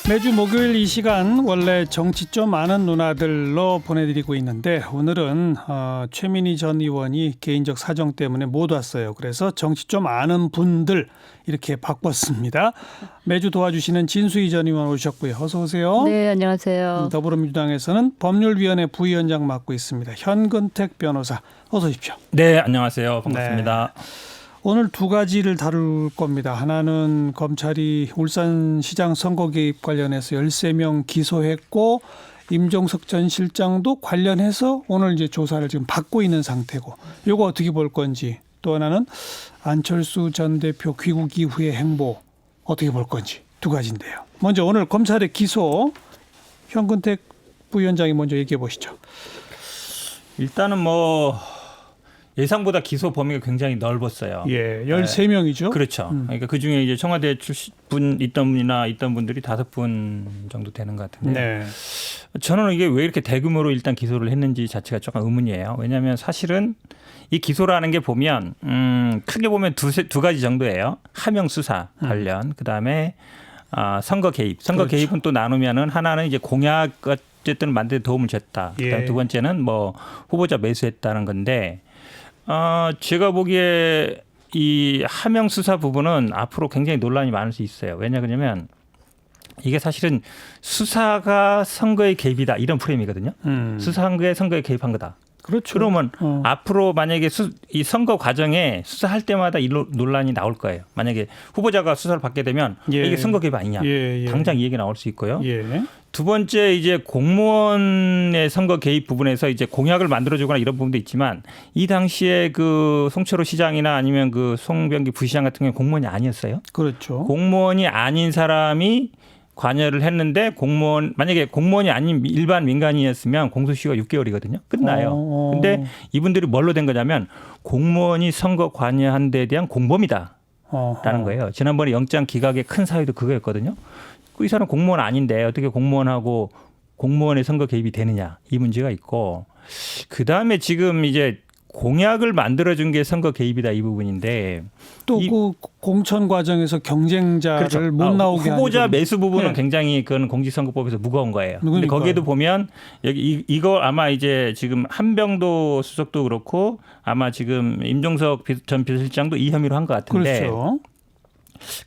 매주 목요일 이 시간 원래 정치 좀 아는 누나들로 보내드리고 있는데 오늘은 최민희 전 의원이 개인적 사정 때문에 못 왔어요. 그래서 정치 좀 아는 분들 이렇게 바꿨습니다. 매주 도와주시는 진수희 전 의원 오셨고요. 어서 오세요. 네, 안녕하세요. 더불어민주당에서는 법률위원회 부위원장 맡고 있습니다. 현근택 변호사 어서 오십시오. 네, 안녕하세요. 반갑습니다. 네. 오늘 두 가지를 다룰 겁니다. 하나는 검찰이 울산시장 선거 개입 관련해서 13명 기소했고 임종석 전 실장도 관련해서 오늘 이제 조사를 지금 받고 있는 상태고 이거 어떻게 볼 건지, 또 하나는 안철수 전 대표 귀국 이후의 행보 어떻게 볼 건지, 두 가지인데요. 먼저 오늘 검찰의 기소 현근택 부위원장이 먼저 얘기해 보시죠. 일단은 예상보다 기소 범위가 굉장히 넓었어요. 예, 13명이죠. 그렇죠. 그러니까 그 중에 이제 청와대 출신 분 있던 분들이 5분 정도 되는 것 같은데. 네. 저는 이게 왜 이렇게 대규모로 일단 기소를 했는지 자체가 조금 의문이에요. 왜냐하면 사실은 이 기소라는 게 보면 크게 보면 두 가지 정도예요. 하명 수사 관련, 그다음에 선거 개입. 선거 그렇죠. 개입은 또 나누면은 하나는 이제 공약 어쨌든 만드는 데 도움을 줬다. 그다음에 예. 두 번째는 후보자 매수했다는 건데. 제가 보기에 이 하명 수사 부분은 앞으로 굉장히 논란이 많을 수 있어요. 왜냐하면 이게 사실은 수사가 선거에 개입이다 이런 프레임이거든요. 수사한 게 선거에 개입한 거다. 그렇죠. 그러면 앞으로 만약에 이 선거 과정에 수사할 때마다 이 논란이 나올 거예요. 만약에 후보자가 수사를 받게 되면 예. 이게 선거 개입 아니냐. 예. 당장 이 얘기 나올 수 있고요. 예. 두 번째 이제 공무원의 선거 개입 부분에서 이제 공약을 만들어주거나 이런 부분도 있지만 이 당시에 그 송철호 시장이나 아니면 그 송병기 부시장 같은 경우는 공무원이 아니었어요. 그렇죠. 공무원이 아닌 사람이 관여를 했는데 만약에 공무원이 아닌 일반 민간인이었으면 공소시효가 6개월이거든요. 끝나요. 근데 이분들이 뭘로 된 거냐면 공무원이 선거 관여한 데에 대한 공범이다라는 거예요. 지난번에 영장 기각의 큰 사유도 그거였거든요. 이 사람 공무원 아닌데 어떻게 공무원하고 공무원의 선거 개입이 되느냐, 이 문제가 있고, 그다음에 지금 이제 공약을 만들어준 게 선거 개입이다 이 부분인데, 또 그 공천 과정에서 경쟁자를 그렇죠. 못 나오게 하는 후보자 매수 부분은 네. 굉장히 그건 공직선거법에서 무거운 거예요. 근데 그러니까요. 거기에도 보면 여기 이거 아마 이제 지금 한병도 수석도 그렇고 아마 지금 임종석 전 비서실장도 이 혐의로 한 것 같은데. 그렇죠.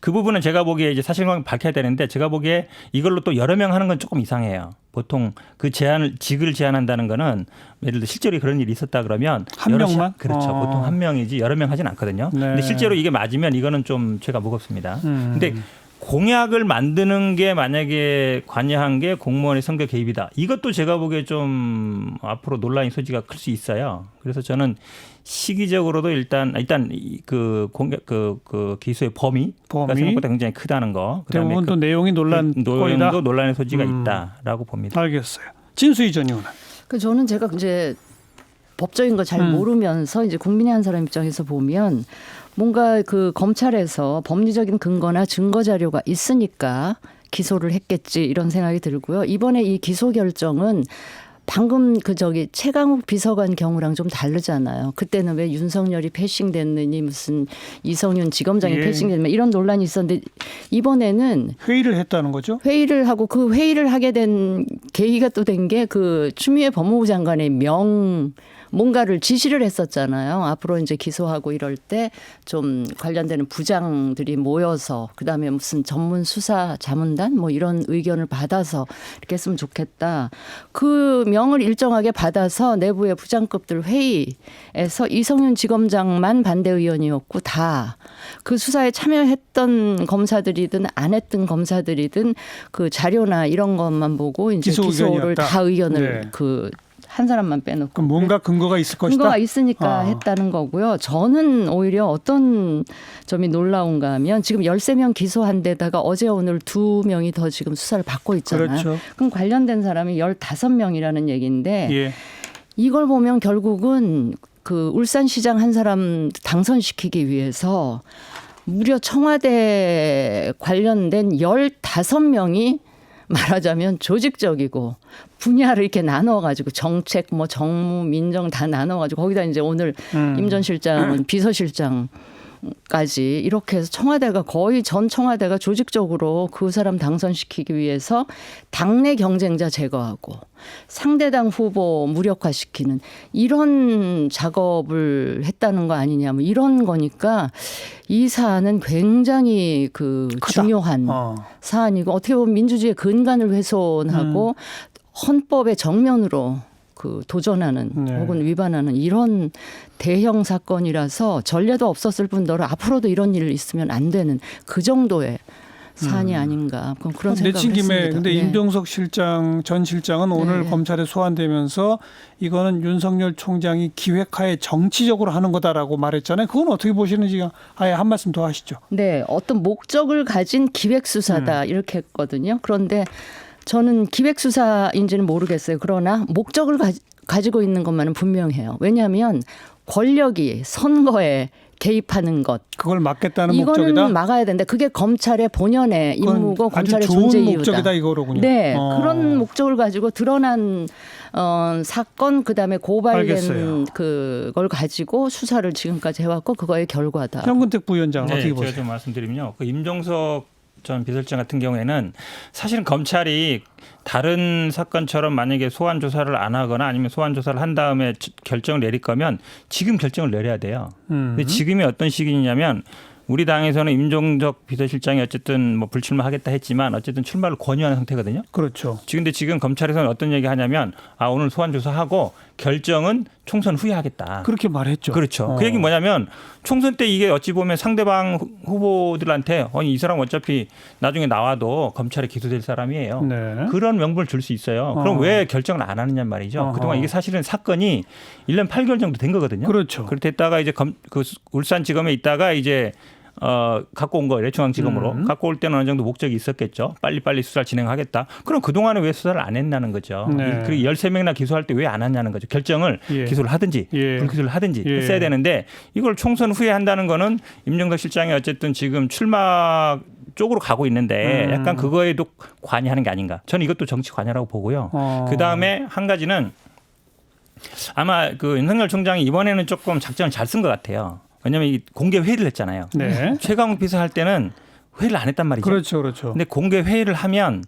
그 부분은 제가 보기에 이제 사실관계 밝혀야 되는데, 제가 보기에 이걸로 또 여러 명 하는 건 조금 이상해요. 보통 그 직을 제한한다는 거는 예를 들어 실제로 그런 일이 있었다 그러면 한 명만? 그렇죠. 보통 한 명이지 여러 명 하진 않거든요. 네. 근데 실제로 이게 맞으면 이거는 좀 죄가 무겁습니다. 근데 공약을 만드는 게 만약에 관여한 게 공무원의 선거 개입이다. 이것도 제가 보기에 좀 앞으로 논란의 소지가 클 수 있어요. 그래서 저는 시기적으로도 일단 그 기소의 범위가 생각보다 굉장히 크다는 거. 그다음에 대부분 또 내용이 내용도 논란의 소지가 있다라고 봅니다. 알겠어요. 진수희 전 의원은. 저는 제가 이제 법적인 거 잘 모르면서 이제 국민의 한 사람 입장에서 보면 뭔가 그 검찰에서 법리적인 근거나 증거 자료가 있으니까 기소를 했겠지 이런 생각이 들고요. 이번에 이 기소 결정은 방금 최강욱 비서관 경우랑 좀 다르잖아요. 그때는 왜 윤석열이 패싱됐느니 무슨 이성윤 지검장이 패싱됐느니 이런 논란이 있었는데, 이번에는 회의를 했다는 거죠? 회의를 하고 그 회의를 하게 된 계기가 또 된 게 그 추미애 법무부 장관의 뭔가를 지시를 했었잖아요. 앞으로 이제 기소하고 이럴 때 좀 관련되는 부장들이 모여서 그다음에 무슨 전문 수사 자문단 이런 의견을 받아서 이렇게 했으면 좋겠다. 그 명을 일정하게 받아서 내부의 부장급들 회의에서 이성윤 지검장만 반대 의원이었고, 다 그 수사에 참여했던 검사들이든 안 했던 검사들이든 그 자료나 이런 것만 보고 이제 기소를 다 의견을 네. 한 사람만 빼놓고. 그럼 뭔가 근거가 있을 것이다. 근거가 있으니까 했다는 거고요. 저는 오히려 어떤 점이 놀라운가 하면 지금 13명 기소한 데다가 어제 오늘 2명이 더 지금 수사를 받고 있잖아요. 그렇죠. 그럼 관련된 사람이 15명이라는 얘기인데, 예. 이걸 보면 결국은 그 울산시장 한 사람 당선시키기 위해서 무려 청와대 관련된 15명이 말하자면 조직적이고 분야를 이렇게 나눠가지고 정책, 정무, 민정 다 나눠가지고 거기다 이제 오늘 임 전 실장은 비서실장 까지 이렇게 해서 청와대가 거의 전 청와대가 조직적으로 그 사람 당선시키기 위해서 당내 경쟁자 제거하고 상대당 후보 무력화시키는 이런 작업을 했다는 거 아니냐 뭐 이런 거니까 이 사안은 굉장히 그 크다. 중요한 사안이고 어떻게 보면 민주주의의 근간을 훼손하고 헌법의 정면으로 그 도전하는 네. 혹은 위반하는 이런 대형 사건이라서 전례도 없었을 뿐더러 앞으로도 이런 일 있으면 안 되는 그 정도의 사안이 아닌가 그런 생각을 내친 김에 했습니다. 근데 네. 임종석 전 실장은 오늘 네. 검찰에 소환되면서 이거는 윤석열 총장이 기획하에 정치적으로 하는 거다라고 말했잖아요. 그건 어떻게 보시는지 아예 한 말씀 더 하시죠. 네, 어떤 목적을 가진 기획수사다 이렇게 했거든요. 그런데 저는 기획수사인지는 모르겠어요. 그러나 목적을 가지고 있는 것만은 분명해요. 왜냐하면 권력이 선거에 개입하는 것. 그걸 막겠다는 이거는 목적이다. 막아야 되는데 그게 검찰의 본연의 임무고 그건 아주 검찰의 좋은 존재 이유다. 목적이다 이거로군요. 네, 그런 목적을 가지고 드러난 사건 그다음에 고발된 알겠어요. 그걸 가지고 수사를 지금까지 해왔고 그거의 결과다. 현근택 부위원장 네, 어떻게 제가 보세요? 좀 말씀드리면요. 그 임종석 전 비서실장 같은 경우에는 사실은 검찰이 다른 사건처럼 만약에 소환 조사를 안 하거나 아니면 소환 조사를 한 다음에 결정을 내릴 거면 지금 결정을 내려야 돼요. 근데 지금이 어떤 시기냐면 우리 당에서는 임종석 비서실장이 어쨌든 뭐 불출마하겠다 했지만 어쨌든 출마를 권유하는 상태거든요. 그렇죠. 근데 지금 검찰에서는 어떤 얘기 하냐면 오늘 소환 조사하고 결정은 총선 후에 하겠다. 그렇게 말했죠. 그렇죠. 그 얘기 뭐냐면 총선 때 이게 어찌 보면 상대방 후보들한테 이 사람 어차피 나중에 나와도 검찰에 기소될 사람이에요. 네. 그런 명분을 줄 수 있어요. 그럼 왜 결정을 안 하느냐 말이죠. 그동안 이게 사실은 사건이 1년 8개월 정도 된 거거든요. 그렇죠. 그렇게 했다가 이제 그 울산지검에 있다가 이제 갖고 온 거예요. 중앙지검으로. 갖고 올 때는 어느 정도 목적이 있었겠죠. 빨리빨리 수사를 진행하겠다. 그럼 그동안에 왜 수사를 안 했냐는 거죠. 네. 그리고 13명이나 기소할 때 왜 안 했냐는 거죠. 결정을 예. 기소를 하든지 예. 불기소를 하든지 예. 했어야 되는데 이걸 총선 후에 한다는 거는 임종석 실장이 어쨌든 지금 출마 쪽으로 가고 있는데 약간 그거에도 관여하는 게 아닌가. 저는 이것도 정치 관여라고 보고요. 그다음에 한 가지는 아마 그 윤석열 총장이 이번에는 조금 작전을 잘 쓴 것 같아요. 왜냐하면 이 공개 회의를 했잖아요. 네. 최강욱 비서 할 때는 회의를 안 했단 말이죠. 그렇죠. 그렇죠. 근데 공개 회의를 하면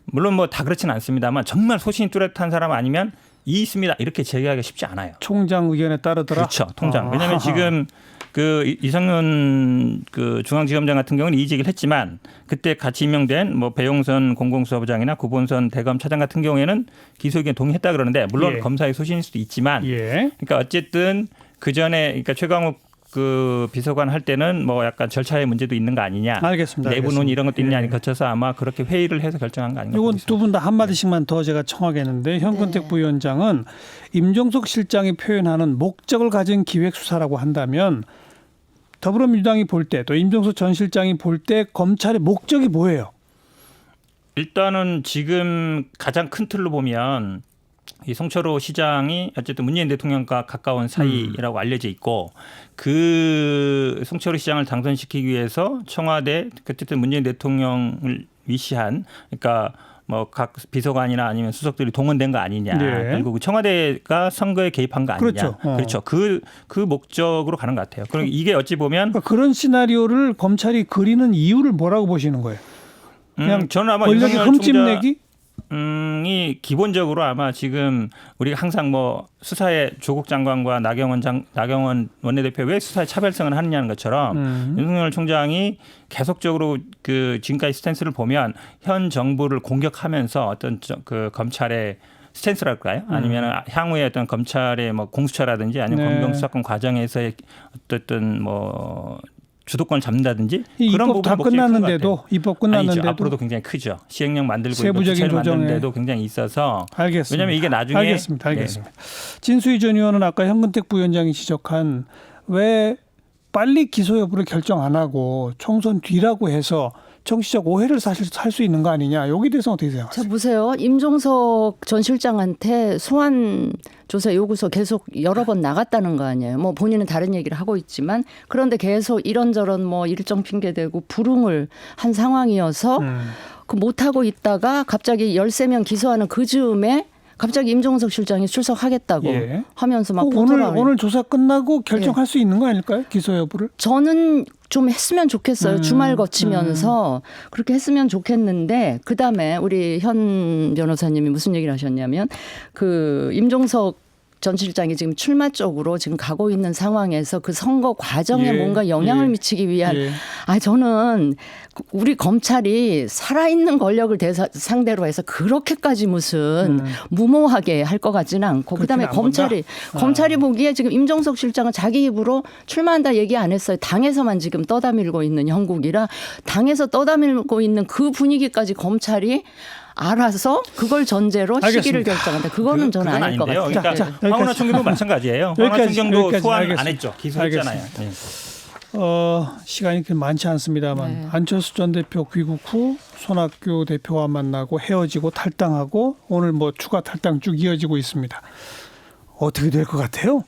물론 뭐 다 그렇지는 않습니다만 정말 소신이 뚜렷한 사람 아니면 이 있습니다. 이렇게 제기하기가 쉽지 않아요. 총장 의견에 따르더라. 그렇죠. 통장. 왜냐하면 지금 그 이상윤 그 중앙지검장 같은 경우는 이직을 했지만 그때 같이 임명된 뭐 배용선 공공수사부장이나 구본선 대검차장 같은 경우에는 기소 의견 동의했다 그러는데 물론 예. 검사의 소신일 수도 있지만 예. 그러니까 어쨌든 그 전에 그러니까 최강욱 그 비서관 할 때는 뭐 약간 절차의 문제도 있는 거 아니냐. 알겠습니다. 내부 논의 이런 것도 있냐 예. 거쳐서 아마 그렇게 회의를 해서 결정한 거 아닌가. 이건 보겠습니다. 두 분 다 한마디씩만 더 제가 청하겠는데 현근택 부위원장은 임종석 실장이 표현하는 목적을 가진 기획수사라고 한다면 더불어민주당이 볼 때 또 임종석 전 실장이 볼 때 검찰의 목적이 뭐예요? 일단은 지금 가장 큰 틀로 보면 이 송철호 시장이 어쨌든 문재인 대통령과 가까운 사이라고 알려져 있고 그 송철호 시장을 당선시키기 위해서 청와대 어쨌든 문재인 대통령을 위시한 그러니까 뭐 각 비서관이나 아니면 수석들이 동원된 거 아니냐. 네. 그리고 청와대가 선거에 개입한 거 아니냐. 그렇죠. 그렇죠. 그 목적으로 가는 것 같아요. 그럼 이게 어찌 보면 그러니까 그런 시나리오를 검찰이 그리는 이유를 뭐라고 보시는 거예요? 그냥 저는 아마 권력의 윤석열 흠집내기? 이 기본적으로 아마 지금 우리가 항상 뭐 수사에 조국 장관과 나경원 원내대표 왜 수사에 차별성을 하느냐는 것처럼 윤석열 총장이 계속적으로 그 지금까지 스탠스를 보면 현 정부를 공격하면서 어떤 그 검찰의 스탠스랄까요? 아니면 향후에 어떤 검찰의 뭐 공수처라든지 아니면 네. 검경 수사권 과정에서의 어떤 뭐 주도권을 잡는다든지 이 그런 입법 다 부분이 목적이 큰것 끝났는데도 같아요. 입법 아니죠. 끝났는데도 앞으로도 굉장히 크죠. 시행령 만들고 세부적인 세부적인 조정에. 만드는데도 굉장히 있어서 알겠습니다. 왜냐하면 이게 나중에 알겠습니다. 진수희 전 의원은 아까 현근택 부위원장이 지적한 왜 빨리 기소 여부를 결정 안 하고 총선 뒤라고 해서 정치적 오해를 사실 살 수 있는 거 아니냐. 여기에 대해서 어떻게 자 생각하세요? 보세요. 임종석 전 실장한테 소환 조사 요구서 계속 여러 번 나갔다는 거 아니에요. 뭐 본인은 다른 얘기를 하고 있지만 그런데 계속 이런저런 뭐 일정 핑계 대고 불응을 한 상황이어서 그 못 하고 있다가 갑자기 13명 기소하는 그 즈음에 갑자기 임종석 실장이 출석하겠다고 예. 하면서 막 오늘 조사 끝나고 결정할 수 있는 거 아닐까요? 기소 여부를? 저는 좀 했으면 좋겠어요. 주말 거치면서 그렇게 했으면 좋겠는데 그다음에 우리 현 변호사님이 무슨 얘기를 하셨냐면 그 임종석 전 실장이 지금 출마 쪽으로 지금 가고 있는 상황에서 그 선거 과정에 예, 뭔가 영향을 예, 미치기 위한 예. 저는 우리 검찰이 살아있는 권력을 상대로 해서 그렇게까지 무슨 무모하게 할 것 같지는 않고 그다음에 그렇게는 안 검찰이 보기에 지금 임종석 실장은 자기 입으로 출마한다 얘기 안 했어요. 당에서만 지금 떠다밀고 있는 형국이라 당에서 떠다밀고 있는 그 분위기까지 검찰이 알아서 그걸 전제로 알겠습니다. 시기를 결정한다. 그거는 저는 그건 아닐 것 아닌데요. 같아요. 그러니까 황운하 총경도 마찬가지예요. 황운하 총경도 소환 안 했죠. 기소했잖아요. 네. 시간이 그렇게 많지 않습니다만 네. 안철수 전 대표 귀국 후 손학규 대표와 만나고 헤어지고 탈당하고 오늘 뭐 추가 탈당 쭉 이어지고 있습니다. 어떻게 될 것 같아요?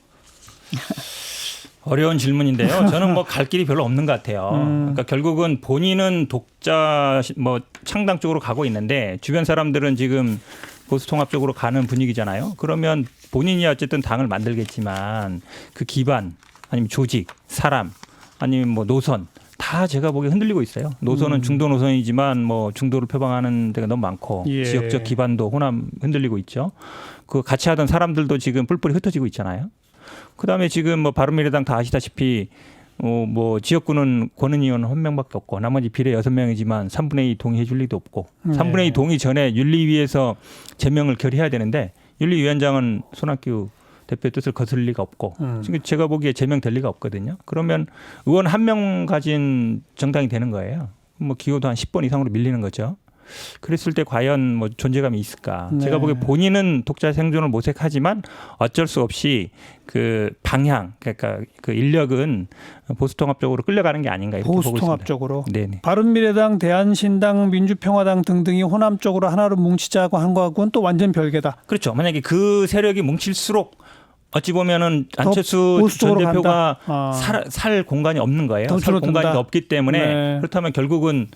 어려운 질문인데요. 저는 뭐 갈 길이 별로 없는 것 같아요. 그러니까 결국은 본인은 독자 뭐 창당 쪽으로 가고 있는데 주변 사람들은 지금 보수 통합 쪽으로 가는 분위기잖아요. 그러면 본인이 어쨌든 당을 만들겠지만 그 기반 아니면 조직, 사람 아니면 뭐 노선 다 제가 보기에 흔들리고 있어요. 노선은 중도 노선이지만 뭐 중도를 표방하는 데가 너무 많고 예. 지역적 기반도 호남 흔들리고 있죠. 그 같이 하던 사람들도 지금 뿔뿔이 흩어지고 있잖아요. 그다음에 지금 뭐 바른미래당 다 아시다시피 뭐 지역구는 권은 의원 1명밖에 없고 나머지 비례 6명이지만 3분의 2 동의해 줄 리도 없고 3분의 2 동의 전에 윤리위에서 제명을 결의해야 되는데 윤리위원장은 손학규 대표의 뜻을 거슬 리가 없고 지금 제가 보기에 제명될 리가 없거든요. 그러면 의원 1명 가진 정당이 되는 거예요. 뭐 기호도 한 10번 이상으로 밀리는 거죠. 그랬을 때 과연 뭐 존재감이 있을까? 네. 제가 보기에 본인은 독자 생존을 모색하지만 어쩔 수 없이 그 방향, 그러니까 그 인력은 보수통합 쪽으로 끌려가는 게 아닌가 이렇게 보고 있습니다. 보수통합 쪽으로. 네네. 바른미래당, 대한신당, 민주평화당 등등이 호남 쪽으로 하나로 뭉치자고 한 거하고는 또 완전 별개다. 그렇죠. 만약에 그 세력이 뭉칠수록 어찌 보면은 더 안철수 보수 전 쪽으로 대표가 간다. 살 공간이 없는 거예요. 더 살 줄어든다. 공간이 없기 때문에 네. 그렇다면 결국은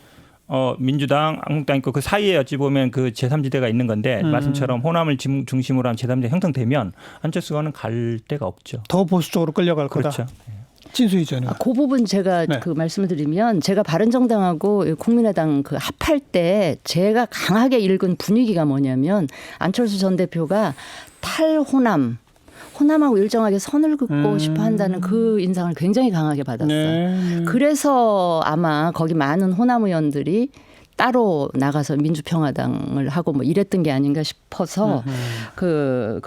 민주당, 한국당 있고 그 사이에 어찌 보면 그 제3지대가 있는 건데 말씀처럼 호남을 중심으로 한 제3지대 형성되면 안철수와는 갈 데가 없죠. 더 보수 쪽으로 끌려갈 거다. 그렇죠. 진수희 전 의원. 그 부분 제가 네. 그 말씀을 드리면 제가 바른정당하고 국민의당 그 합할 때 제가 강하게 읽은 분위기가 뭐냐면 안철수 전 대표가 호남하고 일정하게 선을 긋고 싶어 한다는 그 인상을 굉장히 강하게 받았어요. 네. 그래서 아마 거기 많은 호남 의원들이 따로 나가서 민주평화당을 하고 뭐 이랬던 게 아닌가 싶어서 그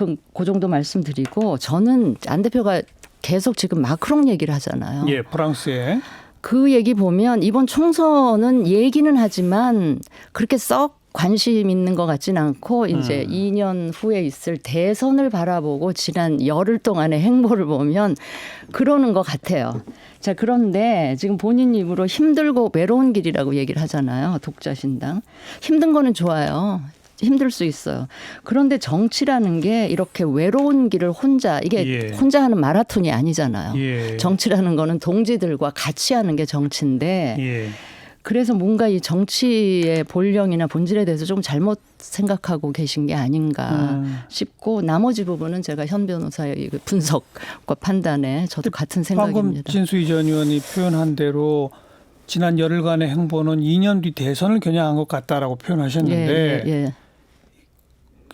정도 말씀드리고 저는 안 대표가 계속 지금 마크롱 얘기를 하잖아요. 예, 프랑스에. 그 얘기 보면 이번 총선은 얘기는 하지만 그렇게 썩 관심 있는 것 같지는 않고 이제 2년 후에 있을 대선을 바라보고 지난 열흘 동안의 행보를 보면 그러는 것 같아요. 자, 그런데 지금 본인 입으로 힘들고 외로운 길이라고 얘기를 하잖아요. 독자신당. 힘든 거는 좋아요. 힘들 수 있어요. 그런데 정치라는 게 이렇게 외로운 길을 이게 예. 혼자 하는 마라톤이 아니잖아요. 예. 정치라는 거는 동지들과 같이 하는 게 정치인데 예. 그래서 뭔가 이 정치의 본령이나 본질에 대해서 좀 잘못 생각하고 계신 게 아닌가 싶고 나머지 부분은 제가 현 변호사의 그 분석과 판단에 저도 같은 방금 생각입니다. 진수희 전 의원이 표현한 대로 지난 열흘간의 행보는 2년 뒤 대선을 겨냥한 것 같다라고 표현하셨는데 예.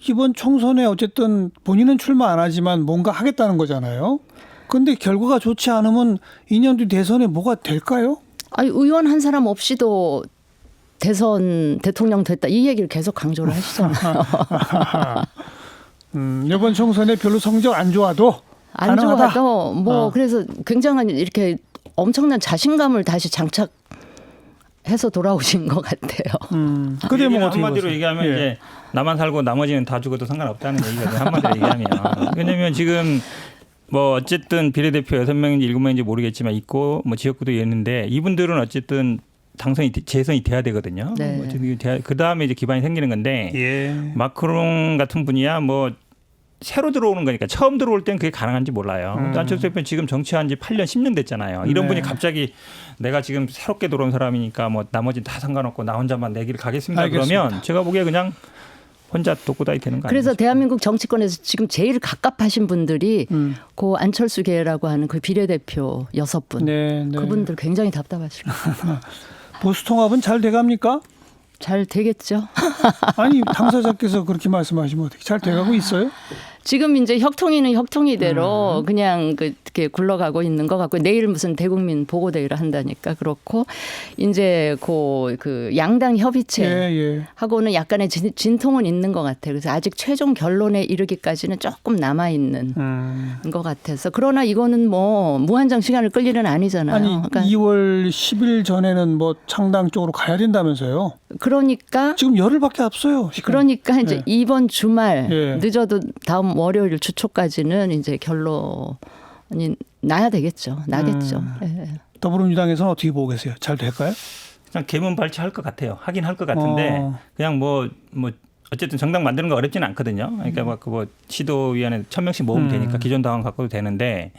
이번 총선에 어쨌든 본인은 출마 안 하지만 뭔가 하겠다는 거잖아요. 그런데 결과가 좋지 않으면 2년 뒤 대선에 뭐가 될까요? 아니, 의원 한 사람 없이도 대통령 됐다 이 얘기를 계속 강조를 하시잖아요. 이번 총선에 별로 성적 안 좋아도 안 가능하다. 좋아도 뭐 그래서 굉장한 이렇게 엄청난 자신감을 다시 장착해서 돌아오신 것 같아요. 그래 뭐 어떻게 한마디로 보세요? 얘기하면 예. 이제 나만 살고 나머지는 다 죽어도 상관없다는 얘기거든요. 한마디로 얘기하면. 왜냐하면 지금 뭐 어쨌든 비례대표 6명인지 7명인지 모르겠지만 있고 뭐 지역구도 있는데 이분들은 어쨌든 재선이 돼야 되거든요. 네. 그 다음에 이제 기반이 생기는 건데 예. 마크롱 같은 분이야 뭐 새로 들어오는 거니까 처음 들어올 땐 그게 가능한지 몰라요. 안철수 대표는 지금 정치한 지 8년 10년 됐잖아요. 이런 네. 분이 갑자기 내가 지금 새롭게 들어온 사람이니까 뭐 나머지는 다 상관없고 나 혼자만 내 길을 가겠습니다. 알겠습니다. 그러면 제가 보기에 그냥 혼자 독고다이 되는 거 아니에요? 그래서 대한민국 정치권에서 지금 제일 갑갑하신 분들이 고 안철수 계라고 하는 그 비례대표 6분. 네, 네. 그분들 굉장히 답답하실 거예요. 보수통합은 잘 돼갑니까? 잘 되겠죠. 아니 당사자께서 그렇게 말씀하시면 어떻게 잘 돼가고 있어요? 지금 이제 혁통위는 혁통위대로 그냥 그렇게 굴러가고 있는 것 같고 내일 무슨 대국민 보고대회를 한다니까 그렇고 이제 그 양당 협의체 예. 하고는 약간의 진통은 있는 것 같아요. 그래서 아직 최종 결론에 이르기까지는 조금 남아 있는 것 같아서 그러나 이거는 뭐 무한정 시간을 끌 일은 아니잖아요. 아니 그러니까 2월 10일 전에는 뭐 창당 쪽으로 가야 된다면서요? 지금 열흘밖에 앞서요. 시간이. 그러니까 이제 예. 이번 주말 예. 늦어도 다음 월요일 주초까지는 이제 결론이 나야 되겠죠. 나겠죠. 예. 더불어민주당에서는 어떻게 보고 계세요? 잘 될까요? 그냥 개문 발치할 것 같아요. 하긴 할 것 같은데 그냥 뭐 어쨌든 정당 만드는 거 어렵지는 않거든요. 그러니까 뭐 시도위원회 1000명씩 모으면 되니까 기존 당원 갖고도 되는데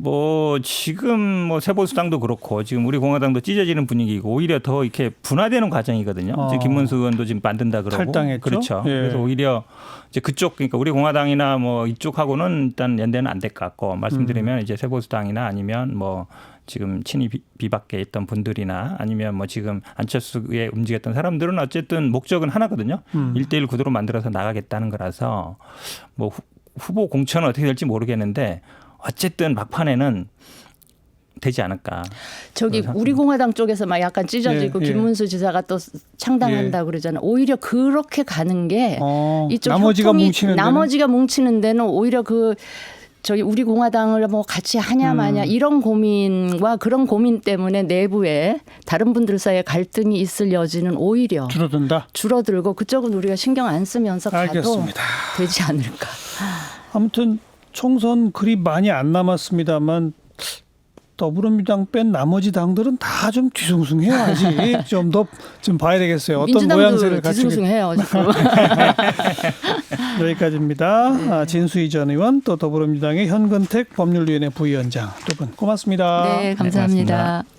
뭐 지금 뭐 새보수당도 그렇고 지금 우리 공화당도 찢어지는 분위기고 오히려 더 이렇게 분화되는 과정이거든요. 지금 김문수 의원도 지금 만든다 그러고 탈당했죠. 그렇죠. 예. 그래서 오히려 이제 그쪽 그러니까 우리 공화당이나 뭐 이쪽하고는 일단 연대는 안 될 것 같고 말씀드리면 이제 새보수당이나 아니면 뭐 지금 친이 비박계에 있던 분들이나 아니면 뭐 지금 안철수에 움직였던 사람들은 어쨌든 목적은 하나거든요. 1대1 구도로 만들어서 나가겠다는 거라서 뭐 후보 공천은 어떻게 될지 모르겠는데 어쨌든 막판에는 되지 않을까. 저기 우리 공화당 쪽에서 막 약간 찢어지고 예, 예. 김문수 지사가 또 창당한다 그러잖아요. 오히려 그렇게 가는 게 이쪽 나머지가 뭉치는 나머지가 뭉치는 데는 오히려 저기 우리 공화당을 뭐 같이 하냐 마냐 이런 고민과 그런 고민 때문에 내부에 다른 분들 사이에 갈등이 있을 여지는 오히려 줄어든다. 줄어들고 그쪽은 우리가 신경 안 쓰면서 가도 알겠습니다. 되지 않을까. 아무튼 총선 그리 많이 안 남았습니다만 더불어민주당 뺀 나머지 당들은 다 좀 뒤숭숭해야지. 좀 더 좀 봐야 되겠어요. 어떤 모양새를 민주당도 갖추게. 뒤숭숭해요 지금. 여기까지입니다. 진수희 전 의원 또 더불어민주당의 현근택 법률위원회 부위원장 두 분 고맙습니다. 네, 감사합니다. 네, 고맙습니다.